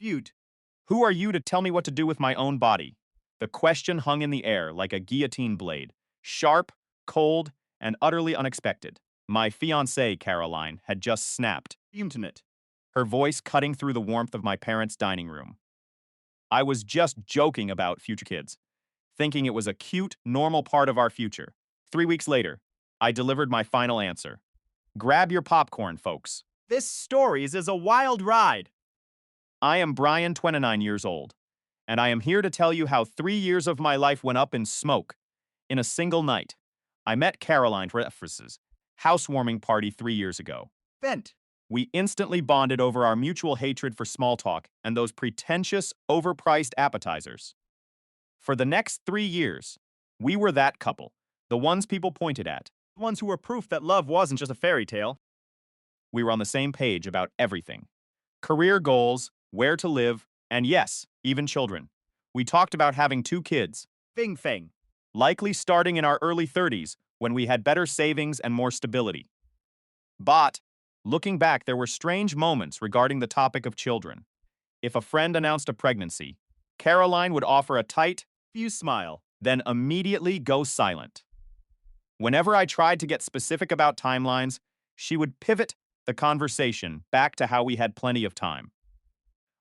Feud. Who are you to tell me what to do with my own body? The question hung in the air like a guillotine blade, sharp, cold, and utterly unexpected. My fiancée, Caroline, had just snapped, Internet. her voice cutting through the warmth of my parents' dining room. I was just joking about future kids, thinking it was a cute, normal part of our future. 3 weeks later, I delivered my final answer. Grab your popcorn, folks. This stories is a wild ride. I am Brian, 29 years old, and I am here to tell you how 3 years of my life went up in smoke in a single night. I met Caroline for Ephrus's housewarming party 3 years ago. Vent. We instantly bonded over our mutual hatred for small talk and those pretentious, overpriced appetizers. For the next 3 years, we were that couple, the ones people pointed at. The ones who were proof that love wasn't just a fairy tale. We were on the same page about everything. Career goals, where to live, and yes, even children. We talked about having 2 kids, Fing Fang. likely starting in our early 30s when we had better savings and more stability. But, looking back, there were strange moments regarding the topic of children. If a friend announced a pregnancy, Caroline would offer a tight, Few smile. then immediately go silent. Whenever I tried to get specific about timelines, she would pivot the conversation back to how we had plenty of time.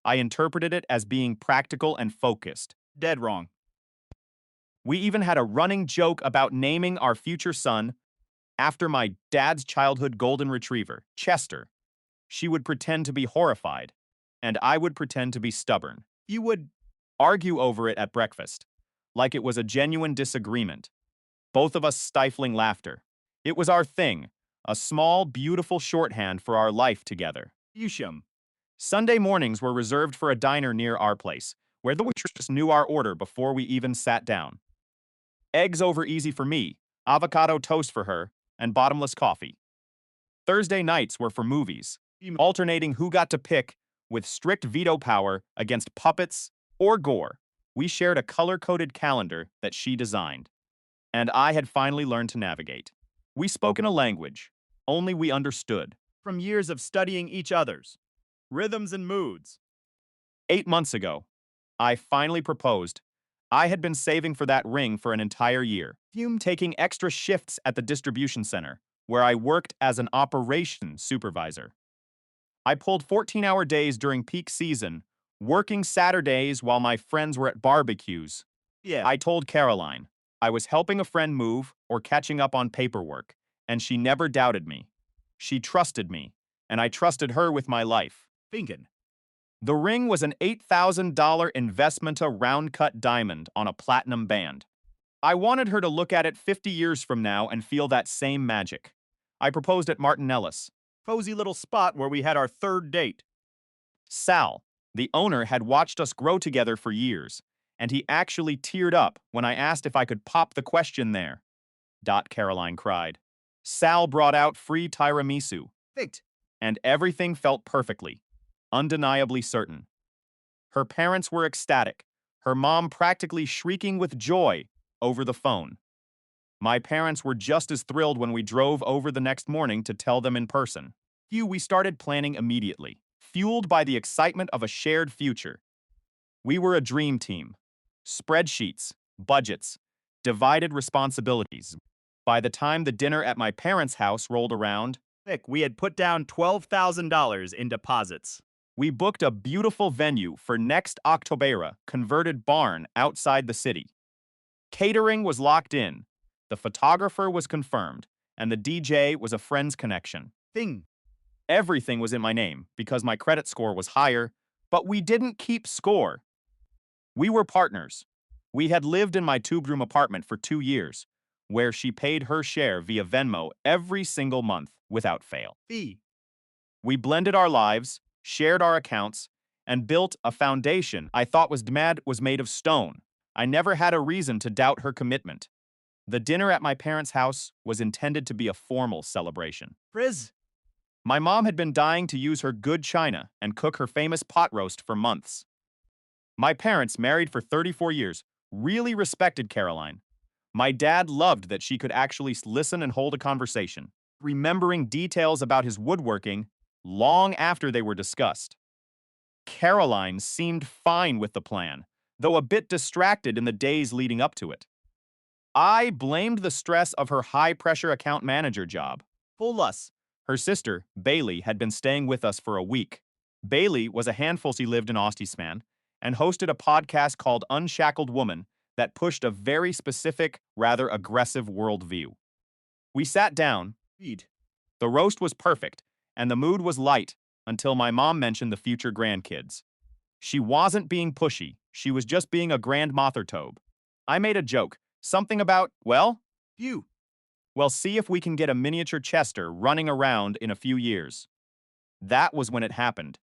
I interpreted it as being practical and focused. Dead wrong. We even had a running joke about naming our future son after my dad's childhood golden retriever, Chester. She would pretend to be horrified, and I would pretend to be stubborn. You would Argue over it at breakfast, like it was a genuine disagreement. Both of us stifling laughter. It was our thing, a small, beautiful shorthand for our life together. Yusham. Sunday mornings were reserved for a diner near our place, where the waitress knew our order before we even sat down. Eggs over easy for me, avocado toast for her, and bottomless coffee. Thursday nights were for movies, alternating who got to pick with strict veto power against puppets or gore. We shared a color-coded calendar that she designed, and I had finally learned to navigate. We spoke in a language only we understood. From years of studying each other's rhythms and moods. 8 months ago, I finally proposed. I had been saving for that ring for an entire year, taking extra shifts at the distribution center, where I worked as an operations supervisor. I pulled 14-hour days during peak season, working Saturdays while my friends were at barbecues. Yeah. I told Caroline I was helping a friend move or catching up on paperwork, and she never doubted me. She trusted me, and I trusted her with my life. Finken. The ring was an $8,000 Investmenta round-cut diamond on a platinum band. I wanted her to look at it 50 years from now and feel that same magic. I proposed at Martin Ellis. Cozy little spot where we had our third date. Sal, the owner, had watched us grow together for years, and he actually teared up when I asked if I could pop the question there. Caroline cried. Sal brought out free tiramisu, Fict. and everything felt perfectly, undeniably certain. Her parents were ecstatic, her mom practically shrieking with joy over the phone. My parents were just as thrilled when we drove over the next morning to tell them in person. We started planning immediately, fueled by the excitement of a shared future. We were a dream team. Spreadsheets, budgets, divided responsibilities. By the time the dinner at my parents' house rolled around, We had put down $12,000 in deposits. we booked a beautiful venue for next Octobera converted barn outside the city. Catering was locked in, the photographer was confirmed, and the DJ was a friend's connection. Thing. Everything was in my name because my credit score was higher, but we didn't keep score. We were partners. We had lived in my two-bedroom apartment for 2 years, where she paid her share via Venmo every single month without fail. Fee. We blended our lives, shared our accounts, and built a foundation I thought was made of stone. I never had a reason to doubt her commitment. The dinner at my parents' house was intended to be a formal celebration. Frizz. My mom had been dying to use her good china and cook her famous pot roast for months. My parents, married for 34 years, really respected Caroline. My dad loved that she could actually listen and hold a conversation, remembering details about his woodworking long after they were discussed. Caroline seemed fine with the plan, though a bit distracted in the days leading up to it. I blamed the stress of her high-pressure account manager job. Full us. Her sister, Bailey, had been staying with us for a week. Bailey was a handful. She lived in Ostisman and hosted a podcast called Unshackled Woman that pushed a very specific, rather aggressive worldview. We sat down. Read. The roast was perfect, and the mood was light until my mom mentioned the future grandkids. She wasn't being pushy. She was just being a grand Mothertobe. I made a joke, something about, You. well, see if we can get a miniature Chester running around in a few years. That was when it happened.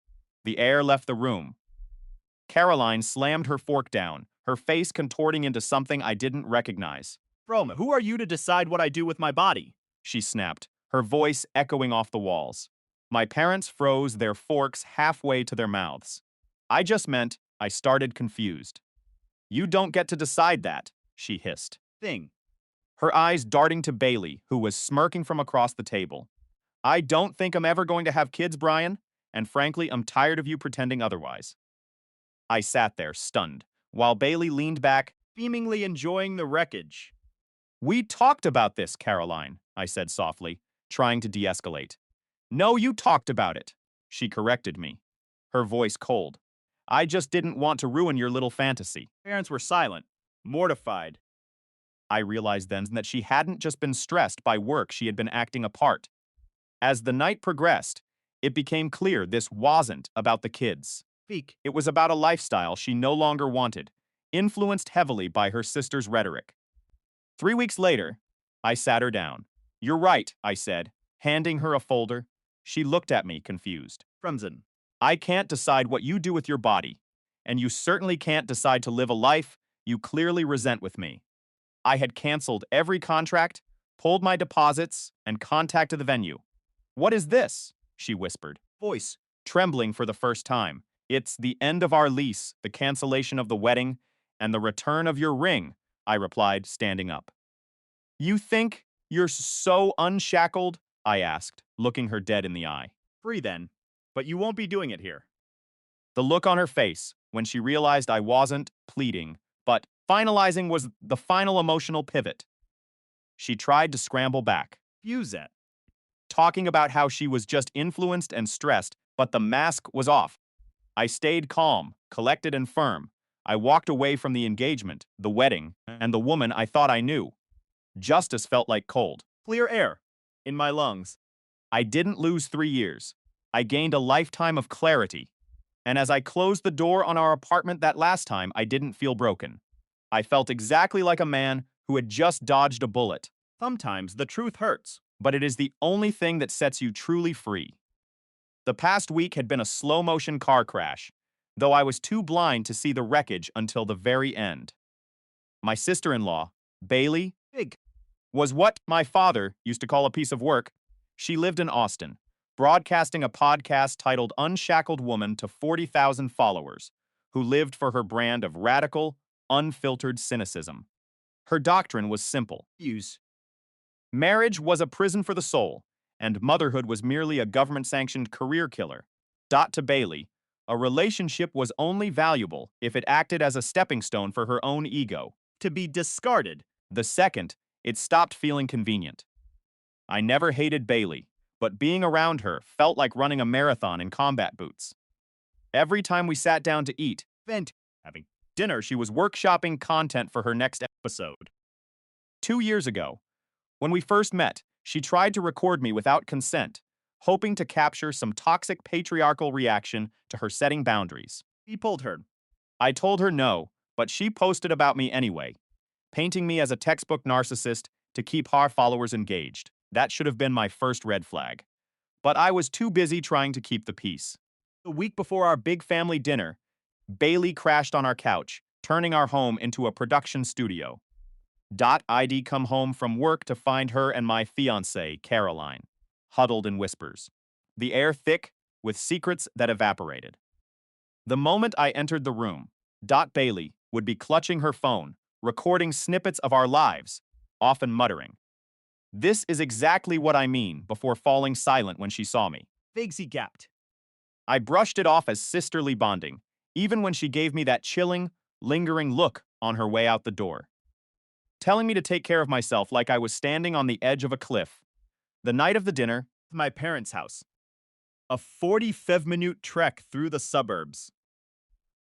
The air left the room. Caroline slammed her fork down, her face contorting into something I didn't recognize. From who are you to decide what I do with my body? She snapped, her voice echoing off the walls. My parents froze their forks halfway to their mouths. I just meant I started confused. You don't get to decide that, she hissed. Thing. Her eyes darting to Bailey, who was smirking from across the table. I don't think I'm ever going to have kids, Brian, and frankly, I'm tired of you pretending otherwise. I sat there, stunned, while Bailey leaned back, Beamingly enjoying the wreckage. We talked about this, Caroline, I said softly, trying to de-escalate. No, you talked about it, she corrected me, her voice cold. I just didn't want to ruin your little fantasy. Parents were silent, mortified. I realized then that she hadn't just been stressed by work, she had been acting a part. As the night progressed, it became clear this wasn't about the kids. Speak. It was about a lifestyle she no longer wanted, influenced heavily by her sister's rhetoric. 3 weeks later, I sat her down. You're right, I said, handing her a folder. She looked at me, confused. Fremsen. I can't decide what you do with your body, and you certainly can't decide to live a life you clearly resent with me. I had canceled every contract, pulled my deposits, and contacted the venue. What is this? She whispered, Voice. trembling for the first time. It's the end of our lease, the cancellation of the wedding, and the return of your ring, I replied, standing up. You think you're so unshackled? I asked, looking her dead in the eye. Free then. But you won't be doing it here. The look on her face, when she realized I wasn't pleading, but finalizing was the final emotional pivot. She tried to scramble back, Fuse it. talking about how she was just influenced and stressed, but the mask was off. I stayed calm, collected and firm. I walked away from the engagement, the wedding, and the woman I thought I knew. Justice felt like cold. Clear air. In my lungs. I didn't lose 3 years. I gained a lifetime of clarity. And as I closed the door on our apartment that last time, I didn't feel broken. I felt exactly like a man who had just dodged a bullet. Sometimes the truth hurts. But it is the only thing that sets you truly free. The past week had been a slow-motion car crash, though I was too blind to see the wreckage until the very end. My sister-in-law, Bailey, Big. was what my father used to call a piece of work. She lived in Austin, broadcasting a podcast titled Unshackled Woman to 40,000 followers, who lived for her brand of radical, unfiltered cynicism. Her doctrine was simple. Fuse. Marriage was a prison for the soul, and motherhood was merely a government-sanctioned career killer. To Bailey, a relationship was only valuable if it acted as a stepping stone for her own ego. To be discarded. The second, it stopped feeling convenient. I never hated Bailey, but being around her felt like running a marathon in combat boots. Every time we sat down to eat, Vent. having dinner, she was workshopping content for her next episode. 2 years ago, when we first met, she tried to record me without consent, hoping to capture some toxic patriarchal reaction to her setting boundaries. He pulled her. I told her no, but she posted about me anyway, painting me as a textbook narcissist to keep her followers engaged. That should have been my first red flag. But I was too busy trying to keep the peace. The week before our big family dinner, Bailey crashed on our couch, turning our home into a production studio. I'd come home from work to find her and my fiancée, Caroline, huddled in whispers, the air thick with secrets that evaporated. The moment I entered the room, Bailey would be clutching her phone, recording snippets of our lives, often muttering, "This is exactly what I mean," before falling silent when she saw me. Figsy gapped. I brushed it off as sisterly bonding, even when she gave me that chilling, lingering look on her way out the door, telling me to take care of myself like I was standing on the edge of a cliff. The night of the dinner, My parents' house. A 45-minute trek through the suburbs.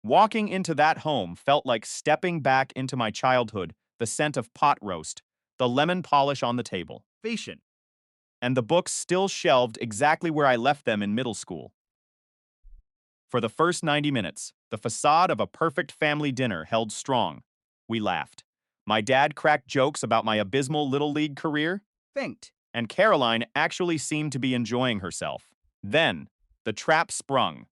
walking into that home felt like stepping back into my childhood, the scent of pot roast, the lemon polish on the table, Patient. and the books still shelved exactly where I left them in middle school. For the first 90 minutes, the facade of a perfect family dinner held strong. We laughed. My dad cracked jokes about my abysmal Little League career, Thanked. and Caroline actually seemed to be enjoying herself. Then, the trap sprung.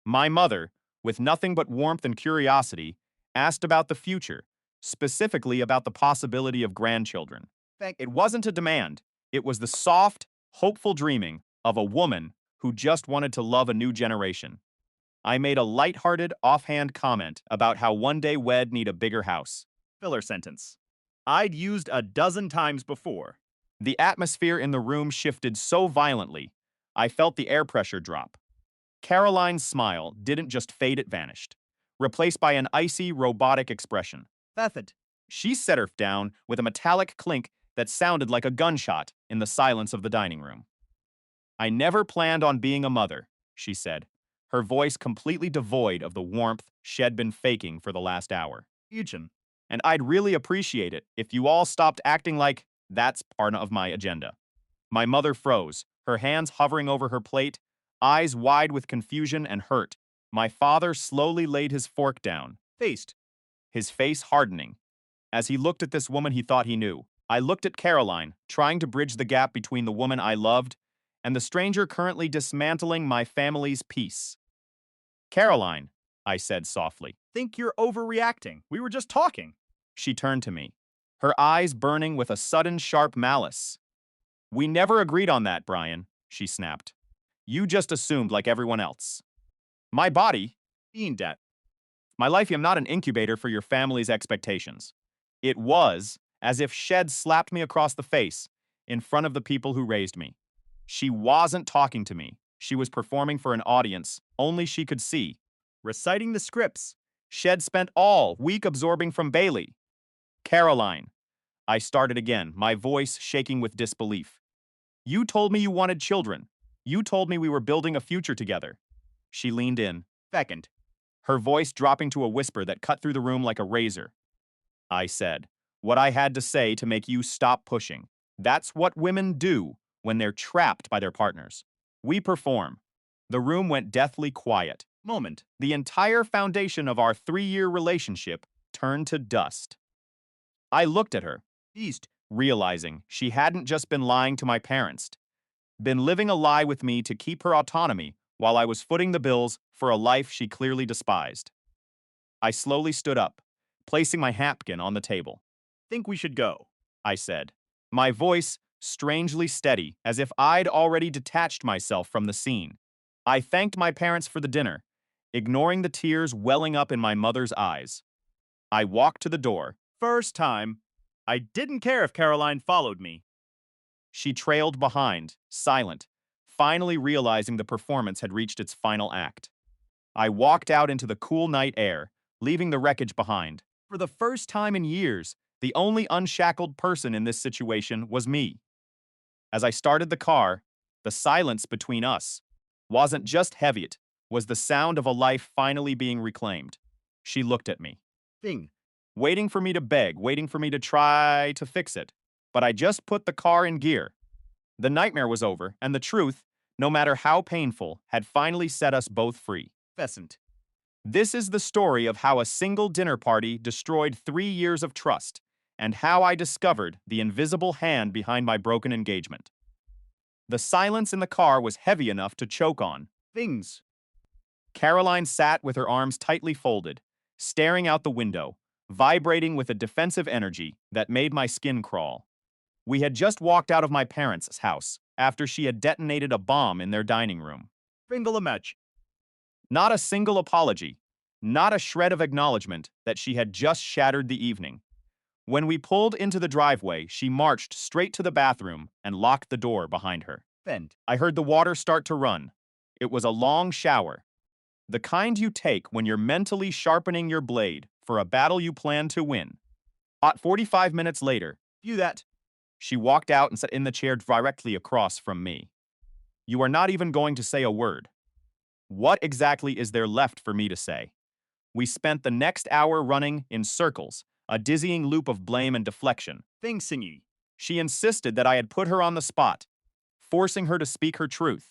My mother, with nothing but warmth and curiosity, asked about the future, specifically about the possibility of grandchildren. It wasn't a demand, it was the soft, hopeful dreaming of a woman who just wanted to love a new generation. I made a lighthearted, offhand comment about how one day we'd need a bigger house. Filler sentence. I'd used a dozen times before. The atmosphere in the room shifted so violently, I felt the air pressure drop. Caroline's smile didn't just fade, it vanished, replaced by an icy, robotic expression. Method. She set her down with a metallic clink that sounded like a gunshot in the silence of the dining room. I never planned on being a mother, she said, her voice completely devoid of the warmth she'd been faking for the last hour. Eugen. And I'd really appreciate it if you all stopped acting like that's part of my agenda. My mother froze, her hands hovering over her plate, eyes wide with confusion and hurt. My father slowly laid his fork down, Faced. his face hardening. As he looked at this woman he thought he knew, I looked at Caroline, trying to bridge the gap between the woman I loved and the stranger currently dismantling my family's peace. Caroline, I said softly. Think you're overreacting. We were just talking. She turned to me, her eyes burning with a sudden sharp malice. We never agreed on that, Brian, she snapped. You just assumed like everyone else. My body, Fiend at. my life, I'm not an incubator for your family's expectations. It was as if Shed slapped me across the face in front of the people who raised me. She wasn't talking to me. She was performing for an audience only she could see. Reciting the scripts. Shed spent all week absorbing from Bailey. Caroline, I started again, my voice shaking with disbelief. You told me you wanted children. You told me we were building a future together. She leaned in, Second. her voice dropping to a whisper that cut through the room like a razor. I said what I had to say to make you stop pushing. That's what women do when they're trapped by their partners. We perform. The room went deathly quiet. Moment. The entire foundation of our 3-year relationship turned to dust. I looked at her, East. realizing she hadn't just been lying to my parents, been living a lie with me to keep her autonomy while I was footing the bills for a life she clearly despised. I slowly stood up, placing my napkin on the table. Think we should go. I said, my voice strangely steady, as if I'd already detached myself from the scene. I thanked my parents for the dinner, ignoring the tears welling up in my mother's eyes. I walked to the door. First time. I didn't care if Caroline followed me. She trailed behind, silent, finally realizing the performance had reached its final act. I walked out into the cool night air, leaving the wreckage behind. For the first time in years, the only unshackled person in this situation was me. As I started the car, the silence between us wasn't just heavy, it was the sound of a life finally being reclaimed. She looked at me, Thing. waiting for me to beg, waiting for me to try to fix it. But I just put the car in gear. The nightmare was over, and the truth, no matter how painful, had finally set us both free. Pheasant. This is the story of how a single dinner party destroyed 3 years of trust, and how I discovered the invisible hand behind my broken engagement. The silence in the car was heavy enough to choke on. Things. Caroline sat with her arms tightly folded, staring out the window, vibrating with a defensive energy that made my skin crawl. We had just walked out of my parents' house after she had detonated a bomb in their dining room. Fingal a match. Not a single apology, not a shred of acknowledgement that she had just shattered the evening. When we pulled into the driveway, she marched straight to the bathroom and locked the door behind her. Fend. I heard the water start to run. It was a long shower, the kind you take when you're mentally sharpening your blade for a battle you plan to win. About 45 minutes later, View that. she walked out and sat in the chair directly across from me. You are not even going to say a word. What exactly is there left for me to say? We spent the next hour running in circles, a dizzying loop of blame and deflection. Thing singy. She insisted that I had put her on the spot, forcing her to speak her truth.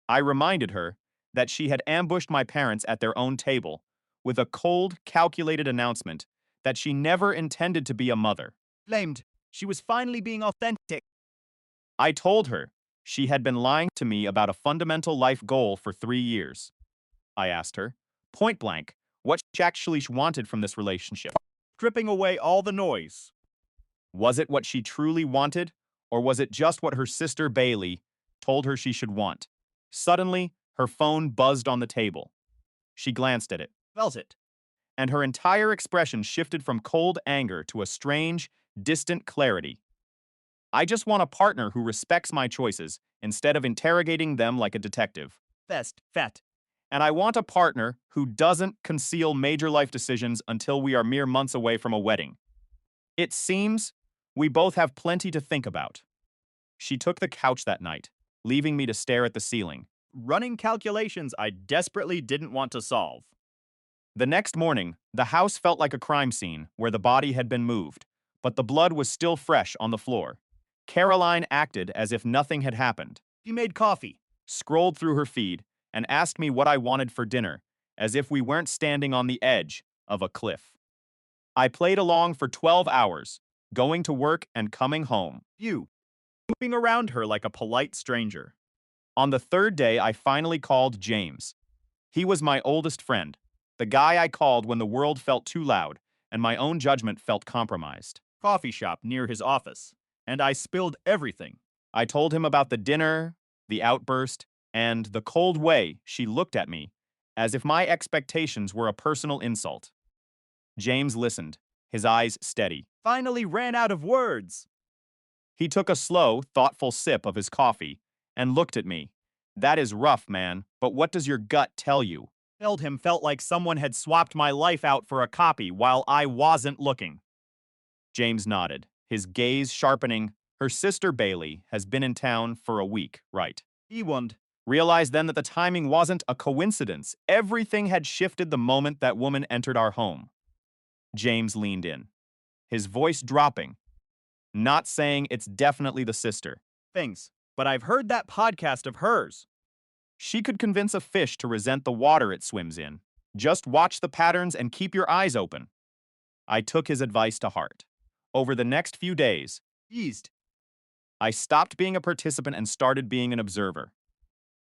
I reminded her that she had ambushed my parents at their own table with a cold, calculated announcement that she never intended to be a mother. Blamed. She was finally being authentic. I told her she had been lying to me about a fundamental life goal for 3 years. I asked her, point blank, what she actually wanted from this relationship. Stripping away all the noise. Was it what she truly wanted, or was it just what her sister Bailey told her she should want? Suddenly, her phone buzzed on the table. She glanced at it, Felt it. and her entire expression shifted from cold anger to a strange, distant clarity. I just want a partner who respects my choices instead of interrogating them like a detective. Fest. Fat. And I want a partner who doesn't conceal major life decisions until we are mere months away from a wedding. It seems we both have plenty to think about. She took the couch that night, leaving me to stare at the ceiling. Running calculations I desperately didn't want to solve. The next morning, the house felt like a crime scene where the body had been moved, but the blood was still fresh on the floor. Caroline acted as if nothing had happened, She made coffee. scrolled through her feed, and asked me what I wanted for dinner, as if we weren't standing on the edge of a cliff. I played along for 12 hours, going to work and coming home. You. Moving around her like a polite stranger. On the third day, I finally called James. He was my oldest friend, the guy I called when the world felt too loud and my own judgment felt compromised. Coffee shop near his office. And I spilled everything. I told him about the dinner, the outburst, and the cold way she looked at me, as if my expectations were a personal insult. James listened, his eyes steady. Finally ran out of words. He took a slow, thoughtful sip of his coffee and looked at me. That is rough, man, but what does your gut tell you? Held him felt like someone had swapped my life out for a copy while I wasn't looking. James nodded, his gaze sharpening. Her sister Bailey has been in town for a week, right? He wondered. Realized then that the timing wasn't a coincidence. Everything had shifted the moment that woman entered our home. James leaned in, his voice dropping, not saying it's definitely the sister. Things. But I've heard that podcast of hers. She could convince a fish to resent the water it swims in. Just watch the patterns and keep your eyes open. I took his advice to heart. Over the next few days, Eased. I stopped being a participant and started being an observer.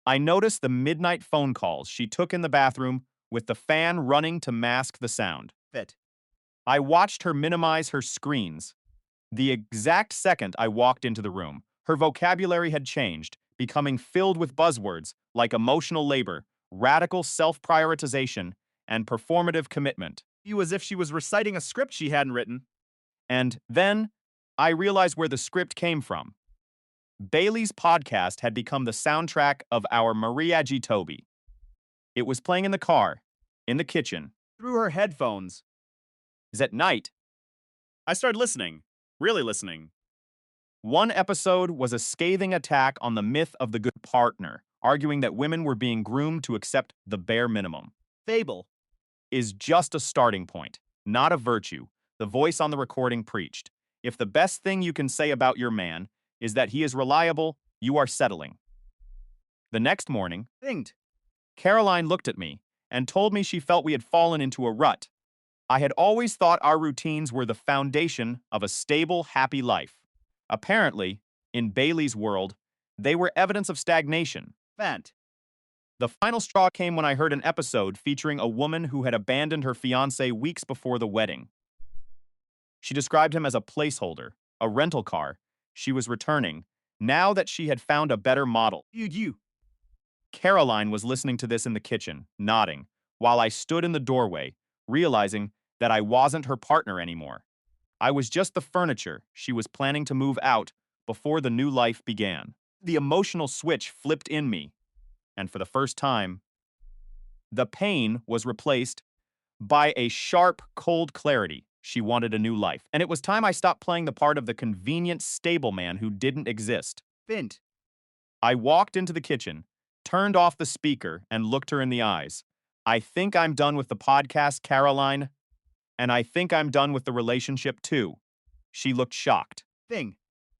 I noticed the midnight phone calls she took in the bathroom with the fan running to mask the sound. Fit. I watched her minimize her screens. The exact second I walked into the room, her vocabulary had changed, becoming filled with buzzwords like emotional labor, radical self-prioritization, and performative commitment. You as if she was reciting a script she hadn't written. And then I realized where the script came from. Bailey's podcast had become the soundtrack of our Maria G. Toby. It was playing in the car, in the kitchen. Through her headphones. At night, I started listening. Really listening. one episode was a scathing attack on the myth of the good partner, arguing that women were being groomed to accept the bare minimum. Fable. Is just a starting point, not a virtue, the voice on the recording preached. If the best thing you can say about your man is that he is reliable, you are settling. The next morning, Thinged. Caroline looked at me and told me she felt we had fallen into a rut. I had always thought our routines were the foundation of a stable, happy life. Apparently, in Bailey's world, they were evidence of stagnation. Fant. The final straw came when I heard an episode featuring a woman who had abandoned her fiancé weeks before the wedding. She described him as a placeholder, a rental car. She was returning, now that she had found a better model. You. Caroline was listening to this in the kitchen, nodding, while I stood in the doorway, realizing that I wasn't her partner anymore. I was just the furniture she was planning to move out before the new life began. The emotional switch flipped in me, and for the first time, the pain was replaced by a sharp, cold clarity. She wanted a new life, and it was time I stopped playing the part of the convenient stableman who didn't exist. Fint. I walked into the kitchen, turned off the speaker, and looked her in the eyes. I think I'm done with the podcast, Caroline, and I think I'm done with the relationship too. She looked shocked, Thing.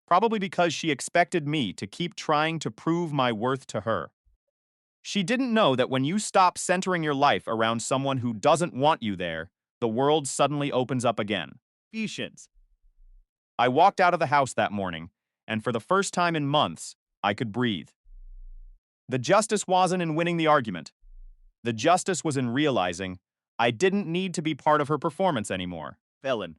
probably because she expected me to keep trying to prove my worth to her. She didn't know that when you stop centering your life around someone who doesn't want you there, the world suddenly opens up again. Patience. I walked out of the house that morning, and for the first time in months, I could breathe. The justice wasn't in winning the argument. The justice was in realizing I didn't need to be part of her performance anymore. Felon.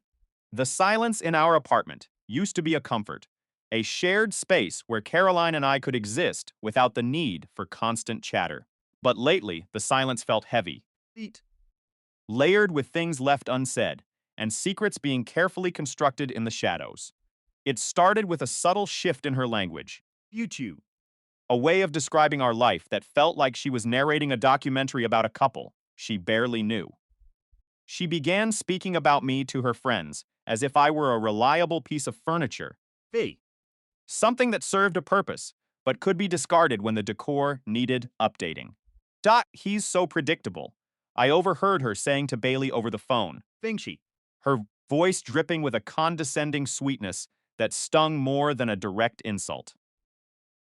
The silence in our apartment used to be a comfort, a shared space where Caroline and I could exist without the need for constant chatter. But lately, the silence felt heavy, Feet. layered with things left unsaid, and secrets being carefully constructed in the shadows. It started with a subtle shift in her language, YouTube. a way of describing our life that felt like she was narrating a documentary about a couple she barely knew. She began speaking about me to her friends as if I were a reliable piece of furniture, Fee. something that served a purpose but could be discarded when the decor needed updating. He's so predictable. I overheard her saying to Bailey over the phone, Fingshy. her voice dripping with a condescending sweetness that stung more than a direct insult.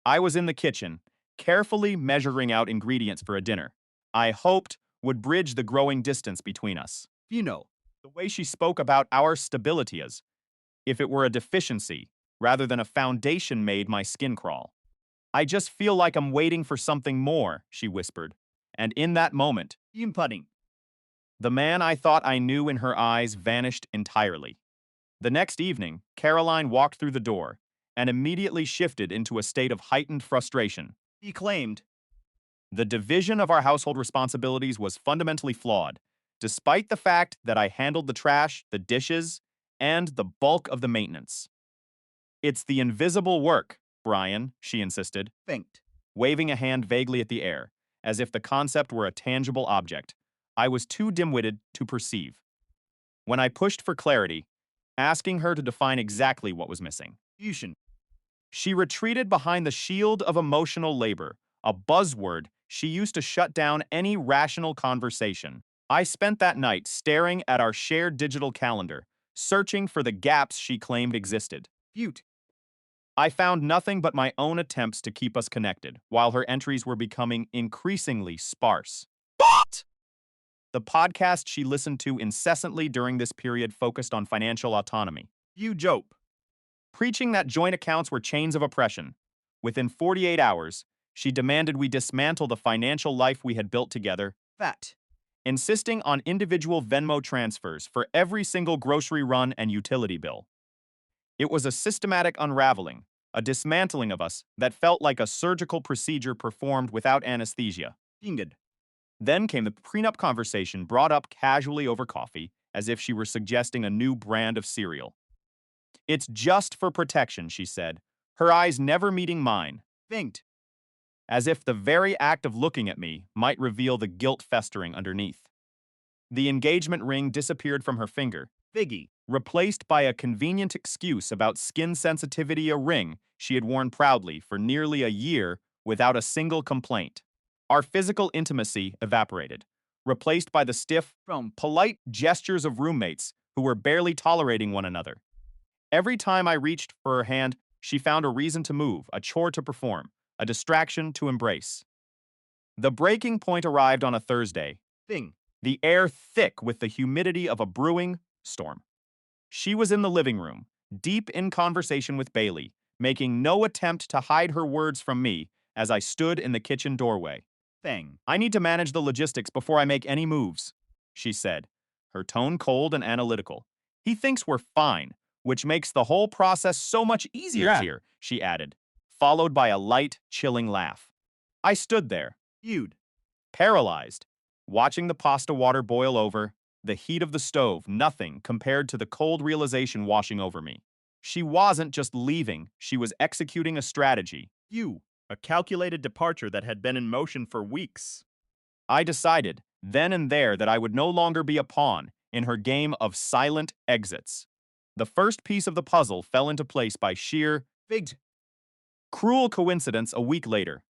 I was in the kitchen, carefully measuring out ingredients for a dinner I hoped would bridge the growing distance between us. You know. The way she spoke about our stability as if it were a deficiency rather than a foundation made my skin crawl. I just feel like I'm waiting for something more, she whispered. And in that moment, Yim pudding. the man I thought I knew in her eyes vanished entirely. The next evening, Caroline walked through the door and immediately shifted into a state of heightened frustration. He claimed. The division of our household responsibilities was fundamentally flawed, despite the fact that I handled the trash, the dishes, and the bulk of the maintenance. It's the invisible work, Brian, she insisted, Finked. waving a hand vaguely at the air, as if the concept were a tangible object I was too dim-witted to perceive. When I pushed for clarity, asking her to define exactly what was missing, Fusion. she retreated behind the shield of emotional labor, a buzzword she used to shut down any rational conversation. I spent that night staring at our shared digital calendar, searching for the gaps she claimed existed. Fute. I found nothing but my own attempts to keep us connected, while her entries were becoming increasingly sparse. But the podcast she listened to incessantly during this period focused on financial autonomy, You joke. preaching that joint accounts were chains of oppression. Within 48 hours, she demanded we dismantle the financial life we had built together, Fat. insisting on individual Venmo transfers for every single grocery run and utility bill. It was a systematic unraveling, a dismantling of us that felt like a surgical procedure performed without anesthesia. Finged. Then came the prenup conversation brought up casually over coffee, as if she were suggesting a new brand of cereal. It's just for protection, she said, her eyes never meeting mine, Finked. as if the very act of looking at me might reveal the guilt festering underneath. The engagement ring disappeared from her finger, Figgy. replaced by a convenient excuse about skin sensitivity, a ring she had worn proudly for nearly a year without a single complaint. Our physical intimacy evaporated, replaced by the stiff, From. polite gestures of roommates who were barely tolerating one another. Every time I reached for her hand, she found a reason to move, a chore to perform, a distraction to embrace. The breaking point arrived on a Thursday, Thing. the air thick with the humidity of a brewing storm. She was in the living room, deep in conversation with Bailey, making no attempt to hide her words from me as I stood in the kitchen doorway. Thing. I need to manage the logistics before I make any moves, she said, her tone cold and analytical. He thinks we're fine, which makes the whole process so much easier here, she added, followed by a light, chilling laugh. I stood there, You'd. paralyzed, watching the pasta water boil over, the heat of the stove nothing compared to the cold realization washing over me. She wasn't just leaving, she was executing a strategy. You. A calculated departure that had been in motion for weeks. I decided, then and there, that I would no longer be a pawn in her game of silent exits. The first piece of the puzzle fell into place by sheer, Figged. cruel coincidence a week later.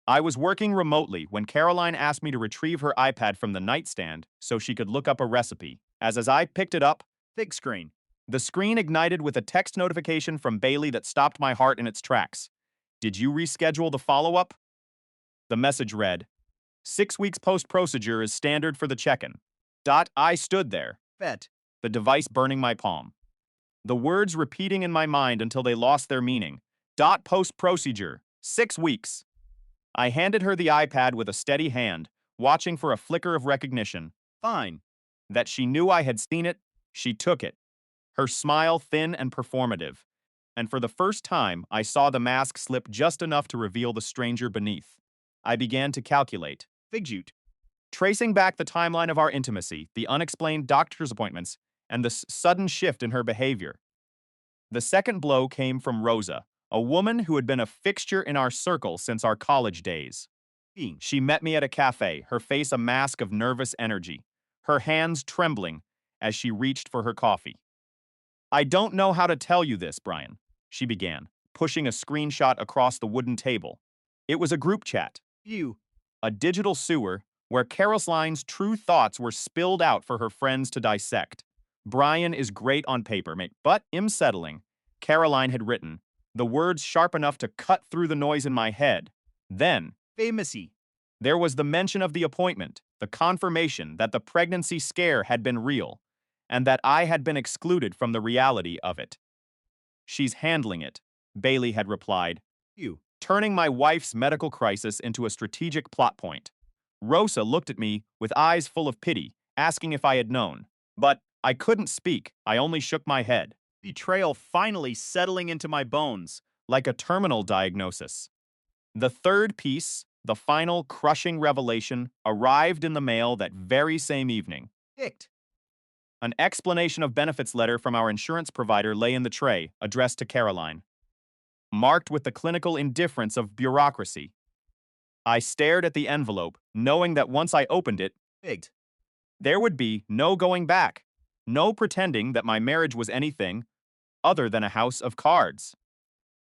I was working remotely when Caroline asked me to retrieve her iPad from the nightstand so she could look up a recipe. As I picked it up, Fig screen. the screen ignited with a text notification from Bailey that stopped my heart in its tracks. Did you reschedule the follow-up? The message read, 6 weeks post-procedure is standard for the check-in. I stood there, Bet. the device burning my palm. The words repeating in my mind until they lost their meaning. Post-procedure, 6 weeks. I handed her the iPad with a steady hand, watching for a flicker of recognition. Fine. That she knew I had seen it, she took it. Her smile thin and performative. And for the first time, I saw the mask slip just enough to reveal the stranger beneath. I began to calculate. Figjute. Tracing back the timeline of our intimacy, the unexplained doctor's appointments, and the sudden shift in her behavior. The second blow came from Rosa, a woman who had been a fixture in our circle since our college days. Being. She met me at a cafe, her face a mask of nervous energy, her hands trembling as she reached for her coffee. I don't know how to tell you this, Brian, she began, pushing a screenshot across the wooden table. It was a group chat. You. A digital sewer where Caroline's true thoughts were spilled out for her friends to dissect. Brian is great on paper, mate, but unsettling. Caroline had written, the words sharp enough to cut through the noise in my head. Then, Famousy. there was the mention of the appointment, the confirmation that the pregnancy scare had been real, and that I had been excluded from the reality of it. She's handling it, Bailey had replied, You. turning my wife's medical crisis into a strategic plot point. Rosa looked at me with eyes full of pity, asking if I had known. But I couldn't speak, I only shook my head. Betrayal finally settling into my bones. Like a terminal diagnosis. The third piece, the final crushing revelation, arrived in the mail that very same evening. Picked. An explanation of benefits letter from our insurance provider lay in the tray, addressed to Caroline. Marked with the clinical indifference of bureaucracy. I stared at the envelope, knowing that once I opened it, Figged. there would be no going back, no pretending that my marriage was anything other than a house of cards.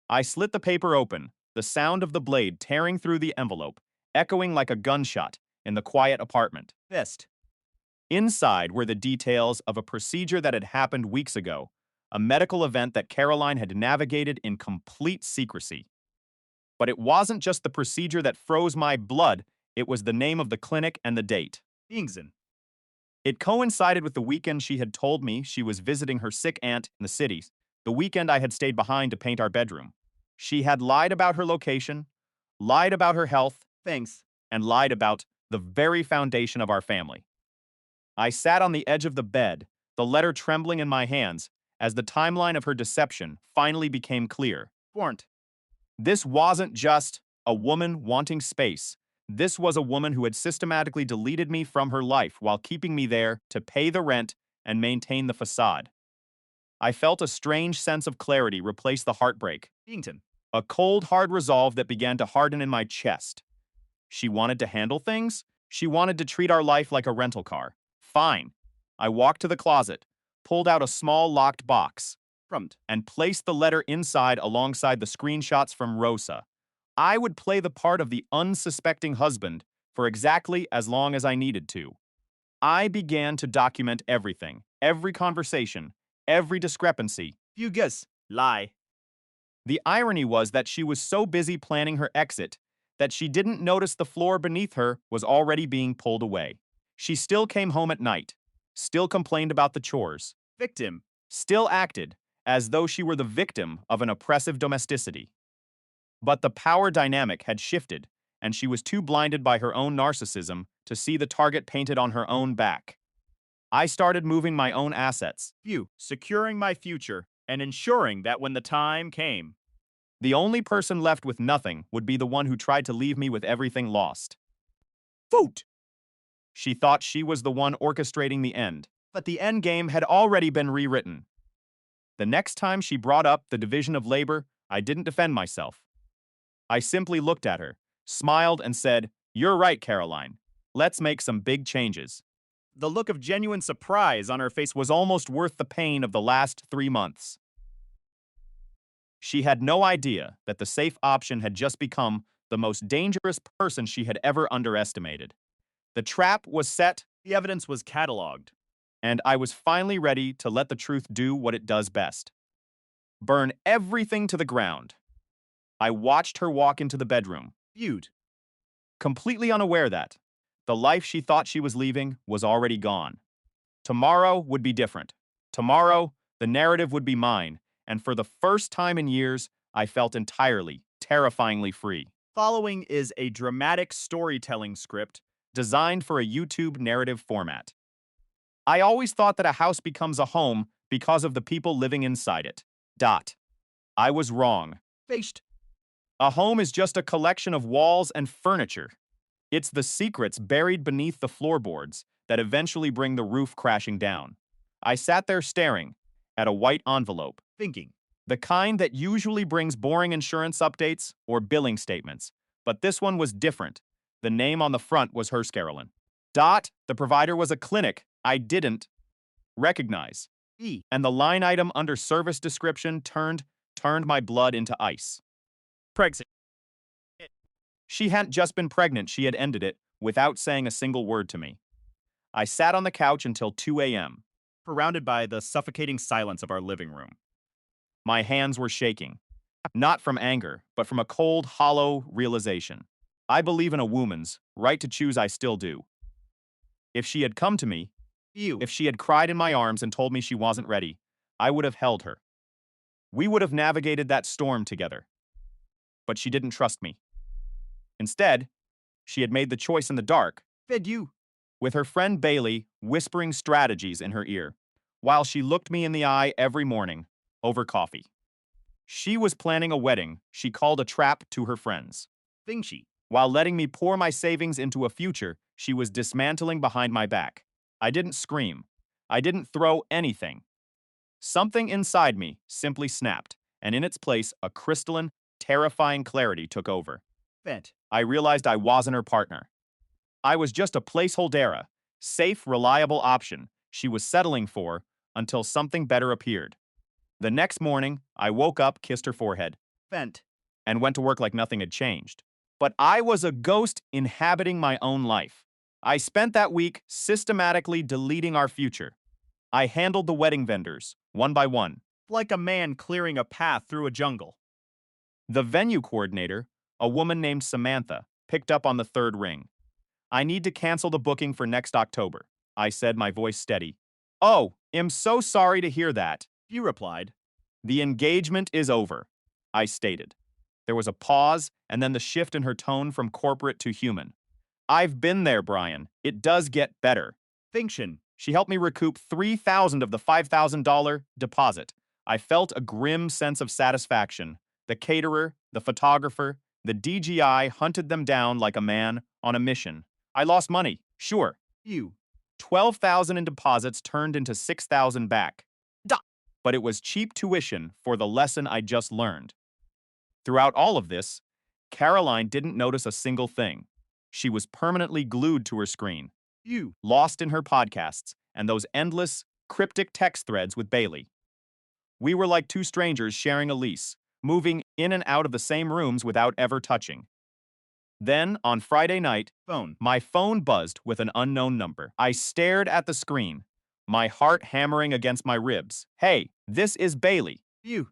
I slit the paper open, the sound of the blade tearing through the envelope, echoing like a gunshot in the quiet apartment. Fist. Inside were the details of a procedure that had happened weeks ago, a medical event that Caroline had navigated in complete secrecy. But it wasn't just the procedure that froze my blood, it was the name of the clinic and the date. Ingsen. It coincided with the weekend she had told me she was visiting her sick aunt in the city, the weekend I had stayed behind to paint our bedroom. She had lied about her location, lied about her health, Thanks. and lied about the very foundation of our family. I sat on the edge of the bed, the letter trembling in my hands, as the timeline of her deception finally became clear. Warrant. This wasn't just a woman wanting space. This was a woman who had systematically deleted me from her life while keeping me there to pay the rent and maintain the facade. I felt a strange sense of clarity replace the heartbreak, Beington. a cold, hard resolve that began to harden in my chest. She wanted to handle things? She wanted to treat our life like a rental car. Fine. I walked to the closet, pulled out a small locked box, Frummed. and placed the letter inside alongside the screenshots from Rosa. I would play the part of the unsuspecting husband for exactly as long as I needed to. I began to document everything, every conversation, every discrepancy. Fugus. Lie. The irony was that she was so busy planning her exit that she didn't notice the floor beneath her was already being pulled away. She still came home at night, still complained about the chores, Victim. still acted as though she were the victim of an oppressive domesticity. But the power dynamic had shifted, and she was too blinded by her own narcissism to see the target painted on her own back. I started moving my own assets. Few. Securing my future and ensuring that when the time came. The only person left with nothing would be the one who tried to leave me with everything lost. Vote. She thought she was the one orchestrating the end, but the end game had already been rewritten. The next time she brought up the division of labor, I didn't defend myself. I simply looked at her, smiled, and said, "You're right, Caroline. Let's make some big changes." The look of genuine surprise on her face Was almost worth the pain of the last 3 months. She had no idea that the safe option had just become the most dangerous person she had ever underestimated. The trap was set, the evidence was cataloged. and I was finally ready to let the truth do what it does best: burn everything to the ground. I watched her walk into the bedroom, Viewed. completely unaware that the life she thought she was leaving was already gone. Tomorrow would be different. Tomorrow, the narrative would be mine, and for the first time in years, I felt entirely, terrifyingly free. Following is a dramatic storytelling script. Designed for a YouTube narrative format. I always thought that a house becomes a home because of the people living inside it. Dot. I was wrong. Faced. A home is just a collection of walls and furniture. It's the secrets buried beneath the floorboards that eventually bring the roof crashing down. I sat there staring at a white envelope, Thinking. the kind that usually brings boring insurance updates or billing statements, but this one was different. The name on the front was Hearst Carolyn. Dot, the provider was a clinic I didn't recognize, E. and the line item under service description turned my blood into ice. Pregnant. She hadn't just been pregnant, she had ended it without saying a single word to me. I sat on the couch until 2 a.m. Surrounded by the suffocating silence of our living room. My hands were shaking, not from anger, but from a cold, hollow realization. I believe in a woman's right to choose, I still do. If she had come to me, You. if she had cried in my arms and told me she wasn't ready, I would have held her. We would have navigated that storm together. But she didn't trust me. Instead, she had made the choice in the dark, Fed you. with her friend Bailey whispering strategies in her ear, while she looked me in the eye every morning over coffee. She was planning a wedding she called a trap to her friends. Think she. While letting me pour my savings into a future she was dismantling behind my back. I didn't scream. I didn't throw anything. Something inside me simply snapped, and in its place, a crystalline, terrifying clarity took over. Vent. I realized I wasn't her partner. I was just a placeholder, safe, reliable option she was settling for until something better appeared. The next morning, I woke up, kissed her forehead, Vent. and went to work like nothing had changed. But I was a ghost inhabiting my own life. I spent that week systematically deleting our future. I handled the wedding vendors, one by one. Like a man clearing a path through a jungle. The venue coordinator, a woman named Samantha, picked up on the third ring. "I need to cancel the booking for next October," I said, my voice steady. "Oh, am so sorry to hear that." You replied. "The engagement is over," I stated. There was a pause, and then the shift in her tone from corporate to human. "I've been there, Brian. It does get better." Finction. She helped me recoup $3,000 of the $5,000 deposit. I felt a grim sense of satisfaction. The caterer, the photographer, the DGI hunted them down like a man on a mission. I lost money, sure. You. 12,000 in deposits turned into 6,000 back. But it was cheap tuition for the lesson I just learned. Throughout all of this, Caroline didn't notice a single thing. She was permanently glued to her screen, You. lost in her podcasts and those endless, cryptic text threads with Bailey. We were like two strangers sharing a lease, moving in and out of the same rooms without ever touching. Then, on Friday night, Phone. my phone buzzed with an unknown number. I stared at the screen, my heart hammering against my ribs. "Hey, this is Bailey." You.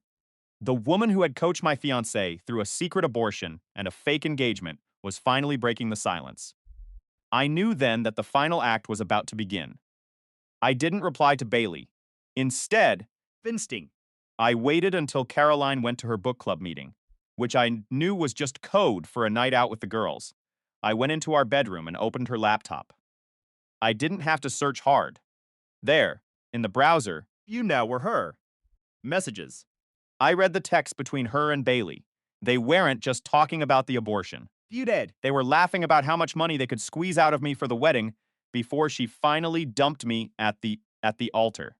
The woman who had coached my fiancé through a secret abortion and a fake engagement was finally breaking the silence. I knew then that the final act was about to begin. I didn't reply to Bailey. Instead, Finsting. I waited until Caroline went to her book club meeting, which I knew was just code for a night out with the girls. I went into our bedroom and opened her laptop. I didn't have to search hard. There, in the browser, You now were her. Messages. I read the text between her and Bailey. They weren't just talking about the abortion. You dead. They were laughing about how much money they could squeeze out of me for the wedding before she finally dumped me at the altar.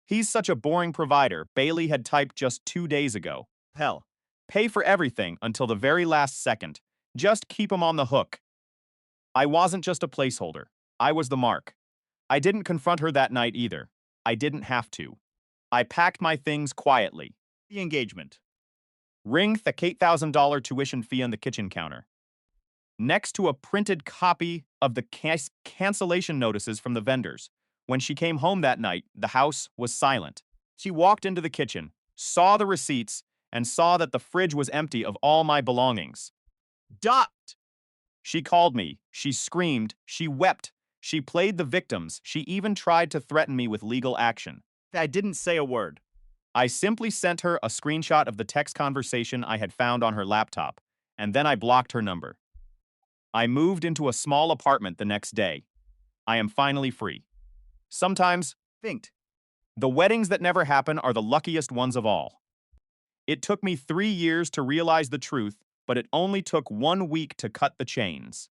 "He's such a boring provider," Bailey had typed just 2 days ago. Hell. Pay for everything until the very last second. Just keep 'em on the hook. I wasn't just a placeholder. I was the mark. I didn't confront her that night either. I didn't have to. I packed my things quietly. The engagement. Ring the $8,000 tuition fee on the kitchen counter. Next to a printed copy of the cancellation notices from the vendors. When she came home that night, the house was silent. She walked into the kitchen, saw the receipts, and saw that the fridge was empty of all my belongings. Dot! She called me. She screamed. She wept. She played the victims. She even tried to threaten me with legal action. I didn't say a word. I simply sent her a screenshot of the text conversation I had found on her laptop, and then I blocked her number. I moved into a small apartment the next day. I am finally free. Sometimes, Think. the weddings that never happen are the luckiest ones of all. It took me 3 years to realize the truth, but it only took 1 week to cut the chains.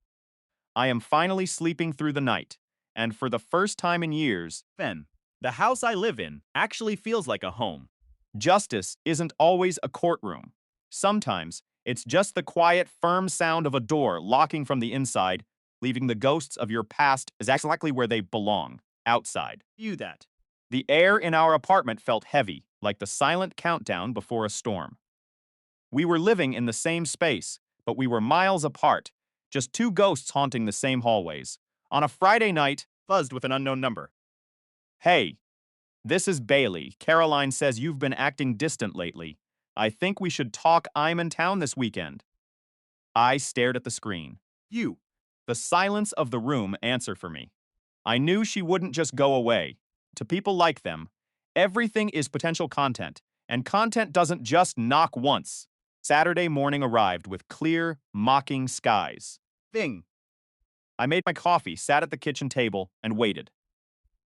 I am finally sleeping through the night, and for the first time in years, Fen, the house I live in actually feels like a home. justice isn't always a courtroom. Sometimes, it's just the quiet, firm sound of a door locking from the inside, leaving the ghosts of your past exactly where they belong, outside. You that. The air in our apartment felt heavy, like the silent countdown before a storm. We were living in the same space, but we were miles apart, just two ghosts haunting the same hallways. On a Friday night, Buzzed with an unknown number. "Hey, this is Bailey. Caroline says you've been acting distant lately. I think we should talk. I'm in town this weekend." I stared at the screen. You. The silence of the room answered for me. I knew she wouldn't just go away. To people like them, everything is potential content, and content doesn't just knock once. Saturday morning arrived with clear, mocking skies. Thing. I made my coffee, sat at the kitchen table, and waited.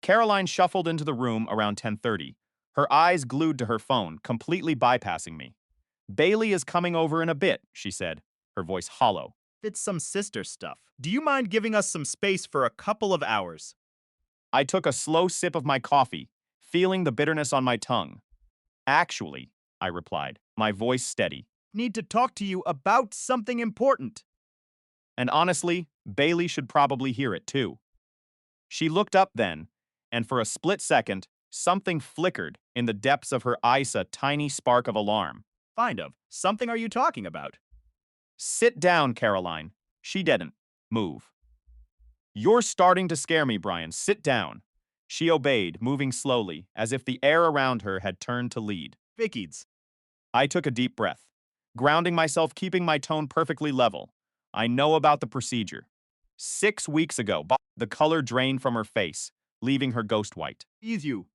Caroline shuffled into the room around 10:30, her eyes glued to her phone, completely bypassing me. "Bailey is coming over in a bit," she said, her voice hollow. It's some sister stuff. Do you mind giving us some space for a couple of hours? I took a slow sip of my coffee, feeling the bitterness on my tongue. "Actually," I replied, my voice steady. Need to talk to you about something important. And honestly, Bailey should probably hear it too. She looked up then, and for a split second, something flickered in the depths of her eyes, a tiny spark of alarm. Find of. Something are you talking about? "Sit down, Caroline." She didn't move. "You're starting to scare me, Brian. Sit down." She obeyed, moving slowly, as if the air around her had turned to lead. Vickies. I took a deep breath, grounding myself, keeping my tone perfectly level. I know about the procedure. 6 weeks ago, the color drained from her face, leaving her ghost white. Ease you.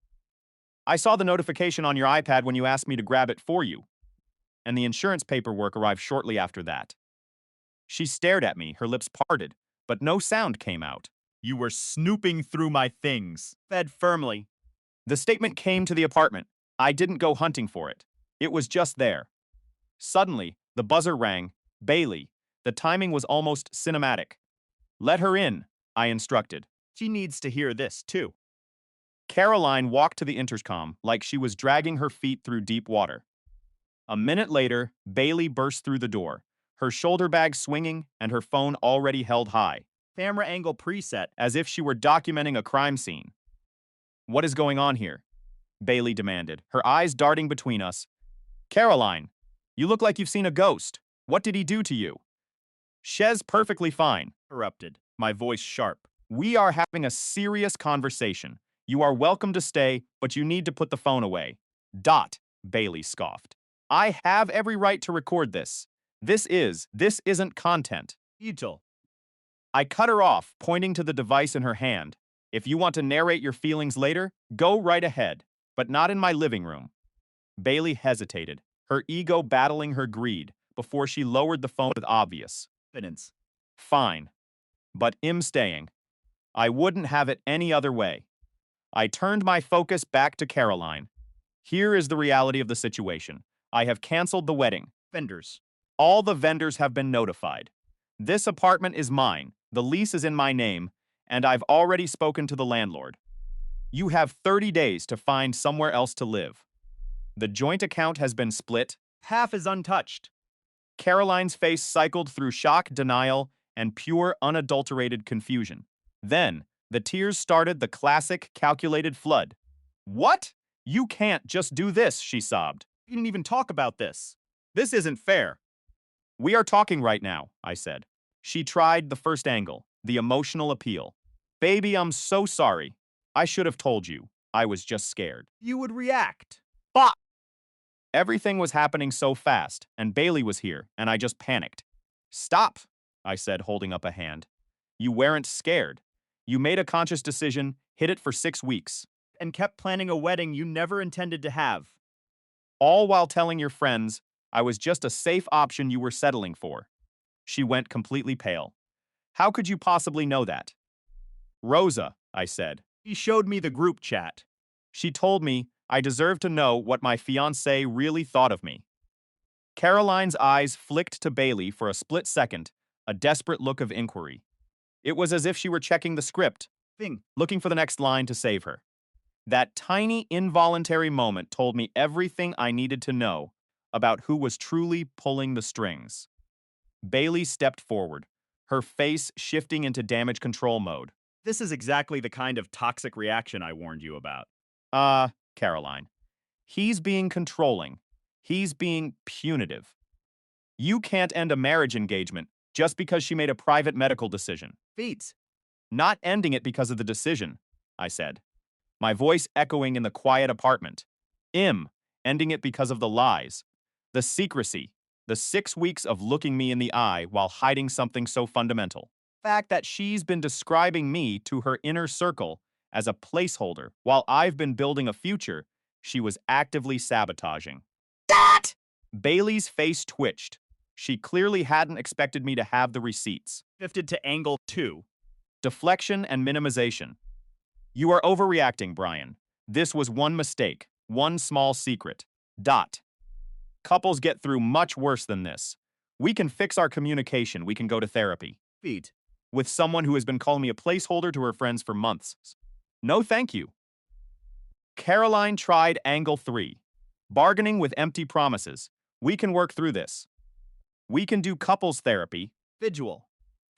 I saw the notification on your iPad when you asked me to grab it for you, and the insurance paperwork arrived shortly after that. She stared at me, her lips parted, but no sound came out. You were snooping through my things. Fed firmly. The statement came to the apartment. I didn't go hunting for it. It was just there. Suddenly, the buzzer rang. Bailey. The timing was almost cinematic. "Let her in," I instructed. She needs to hear this, too. Caroline walked to the intercom like she was dragging her feet through deep water. A minute later, Bailey burst through the door, her shoulder bag swinging and her phone already held high, Camera angle preset. as if she were documenting a crime scene. "What is going on here?" Bailey demanded, her eyes darting between us. "Caroline, you look like you've seen a ghost. What did he do to you?" "She's perfectly fine." Interrupted. My voice sharp. "We are having a serious conversation. You are welcome to stay, but you need to put the phone away." Bailey scoffed. "I have every right to record this. This isn't content." Util. I cut her off, pointing to the device in her hand. "If you want to narrate your feelings later, go right ahead, but not in my living room." Bailey hesitated, her ego battling her greed, before she lowered the phone with obvious. Evidence. "Fine, but I'm staying. I wouldn't have it any other way." I turned my focus back to Caroline. "Here is the reality of the situation. I have canceled the wedding. Vendors. All the vendors have been notified. This apartment is mine, the lease is in my name, and I've already spoken to the landlord. You have 30 days to find somewhere else to live. The joint account has been split. Half is untouched. Caroline's face cycled through shock, denial, and pure, unadulterated confusion. Then, the tears started the classic, calculated flood. What? You can't just do this, she sobbed. We didn't even talk about this. This isn't fair. We are talking right now, I said. She tried the first angle, the emotional appeal. Baby, I'm so sorry. I should have told you. I was just scared. You would react. Bah! Everything was happening so fast, and Bailey was here, and I just panicked. Stop, I said, holding up a hand. You weren't scared. You made a conscious decision, hid it for 6 weeks. And kept planning a wedding you never intended to have. All while telling your friends I was just a safe option you were settling for. She went completely pale. How could you possibly know that? Rosa, I said. He showed me the group chat. She told me I deserved to know what my fiancé really thought of me. Caroline's eyes flicked to Bailey for a split second, a desperate look of inquiry. It was as if she were checking the script, looking for the next line to save her. That tiny, involuntary moment told me everything I needed to know about who was truly pulling the strings. Bailey stepped forward, her face shifting into damage control mode. This is exactly the kind of toxic reaction I warned you about. Caroline. He's being controlling. He's being punitive. You can't end a marriage engagement just because she made a private medical decision. Feats. Not ending it because of the decision, I said, my voice echoing in the quiet apartment. Ending it because of the lies, the secrecy, the 6 weeks of looking me in the eye while hiding something so fundamental. Fact that she's been describing me to her inner circle as a placeholder while I've been building a future she was actively sabotaging. That! Bailey's face twitched. She clearly hadn't expected me to have the receipts. Shifted to angle 2. Deflection and minimization. You are overreacting, Brian. This was one mistake, one small secret. Couples get through much worse than this. We can fix our communication. We can go to therapy. Feet. With someone who has been calling me a placeholder to her friends for months. No, thank you. Caroline tried angle 3. Bargaining with empty promises. We can work through this. We can do couples therapy. Visual.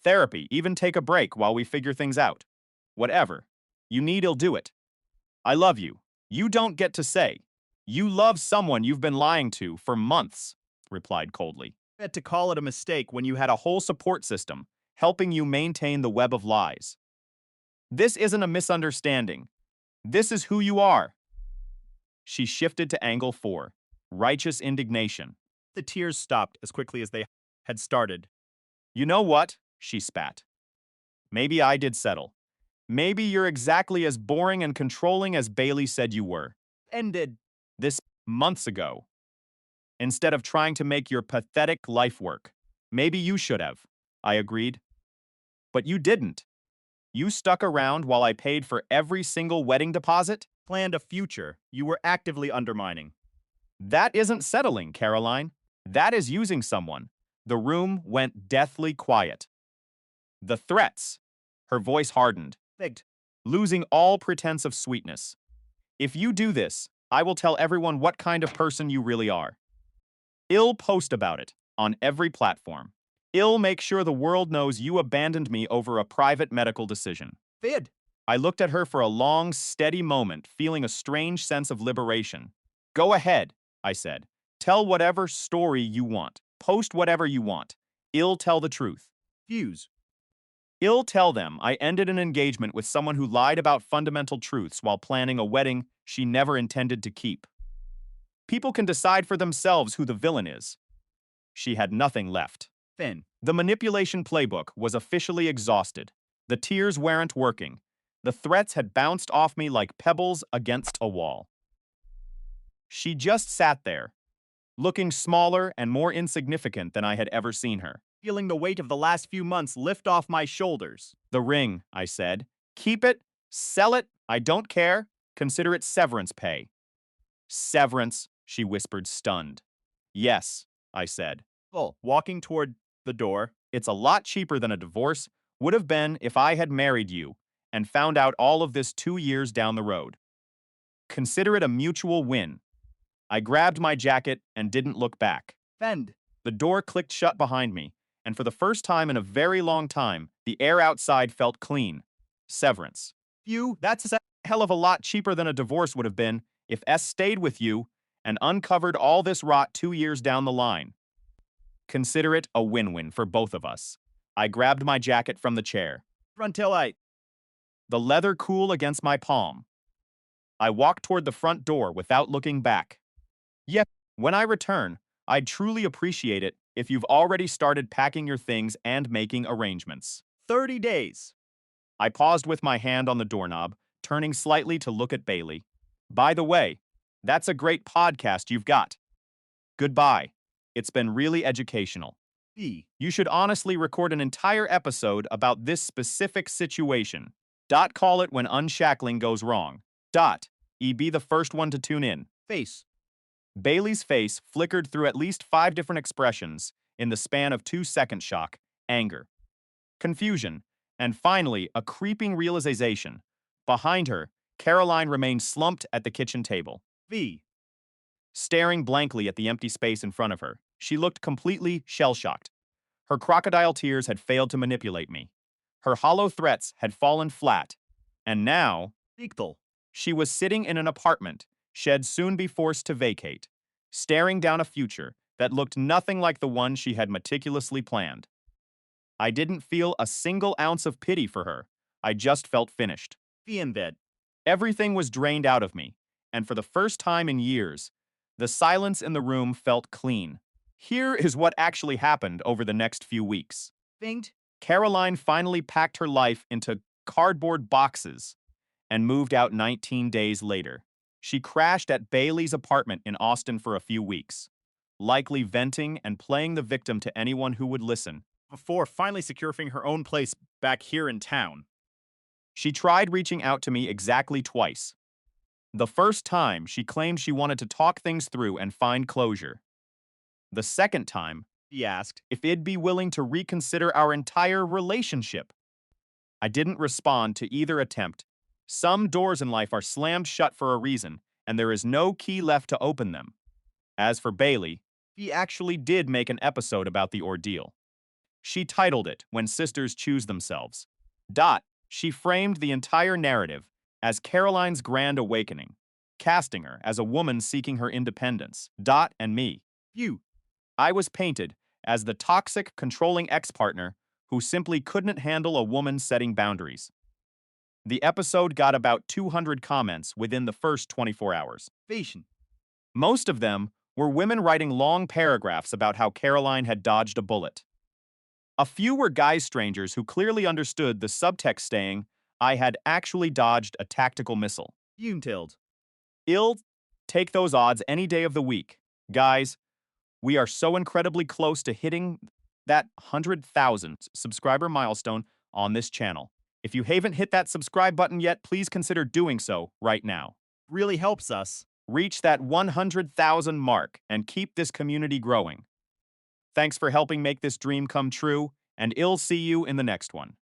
Therapy, even take a break while we figure things out. Whatever. You need, he'll do it. I love you. You don't get to say. You love someone you've been lying to for months, replied coldly. You had to call it a mistake when you had A whole support system, helping you maintain the web of lies. This isn't a misunderstanding. This is who you are. She shifted to angle 4. Righteous indignation. The tears stopped as quickly as they had started. You know what? She spat. Maybe I did settle. Maybe you're exactly as boring and controlling as Bailey said you were. Ended. This months ago. Instead of trying to make your pathetic life work. Maybe you should have, I agreed. But you didn't. You stuck around while I paid for every single wedding deposit? Planned a future you were actively undermining. That isn't settling, Caroline. That is using someone. The room went deathly quiet. The threats. Her voice hardened, Figged. losing all pretense of sweetness. If you do this, I will tell everyone what kind of person you really are. I'll post about it on every platform. I'll make sure the world knows you abandoned me over a private medical decision. Vid. I looked at her for a long, steady moment, feeling a strange sense of liberation. Go ahead, I said. Tell whatever story you want. Post whatever you want. I'll tell the truth. Fuse. I'll tell them I ended an engagement with someone who lied about fundamental truths while planning a wedding she never intended to keep. People can decide for themselves who the villain is. She had nothing left. Thin. The manipulation playbook was officially exhausted. The tears weren't working. The threats had bounced off me like pebbles against a wall. She just sat there, looking smaller and more insignificant than I had ever seen her. Feeling the weight of the last few months lift off my shoulders. The ring, I said. Keep it, sell it, I don't care. Consider it severance pay. Severance, she whispered, stunned. Yes, I said. Full. Walking toward the door. It's a lot cheaper than a divorce would have been if I had married you and found out all of this 2 years down the road. Consider it a mutual win. I grabbed my jacket and didn't look back. Fend. The door clicked shut behind me, and for the first time in a very long time, the air outside felt clean. Severance. Phew, that's a Hell of a lot cheaper than a divorce would have been if S stayed with you and uncovered all this rot 2 years down the line. Consider it a win-win for both of us. I grabbed my jacket from the chair, frontalite. the leather cool against my palm. I walked toward the front door without looking back. Yep, when I return, I'd truly appreciate it if you've already started packing your things and making arrangements. 30 days. I paused with my hand on the doorknob, turning slightly to look at Bailey. By the way, that's a great podcast you've got. Goodbye. It's been really educational. B. You should honestly record an entire episode about this specific situation. Call it when unshackling goes wrong. Be the first one to tune in. Face. Bailey's face flickered through at least 5 different expressions in the span of 2 seconds: shock, anger, confusion, and finally a creeping realization. Behind her, Caroline remained slumped at the kitchen table, V. staring blankly at the empty space in front of her. She looked completely shell-shocked. Her crocodile tears had failed to manipulate me. Her hollow threats had fallen flat. And now, Ictal. she was sitting in an apartment she'd soon be forced to vacate, staring down a future that looked nothing like the one she had meticulously planned. I didn't feel a single ounce of pity for her. I just felt finished. V in bed. Everything was drained out of me, and for the first time in years, the silence in the room felt clean. Here is what actually happened over the next few weeks. Finged. Caroline finally packed her life into cardboard boxes and moved out 19 days later. She crashed at Bailey's apartment in Austin for a few weeks, likely venting and playing the victim to anyone who would listen. Before finally securing her own place back here in town. She tried reaching out to me exactly twice. The first time, she claimed she wanted to talk things through and find closure. The second time, He asked. if it'd be willing to reconsider our entire relationship. I didn't respond to either attempt. Some doors in life are slammed shut for a reason, and there is no key left to open them. As for Bailey, he actually did make an episode about the ordeal. She titled it When Sisters Choose Themselves. She framed the entire narrative as Caroline's grand awakening, casting her as a woman seeking her independence. And me. You. I was painted as the toxic, controlling ex-partner who simply couldn't handle a woman setting boundaries. The episode got about 200 comments within the first 24 hours. Fashion. Most of them were women writing long paragraphs about how Caroline had dodged a bullet. A few were guy strangers who clearly understood the subtext saying, I had actually dodged a tactical missile. Untild. Take those odds any day of the week. Guys, we are so incredibly close to hitting that 100,000 subscriber milestone on this channel. If you haven't hit that subscribe button yet, please consider doing so right now. Really helps us. Reach that 100,000 mark and keep this community growing. Thanks for helping make this dream come true, and I'll see you in the next one.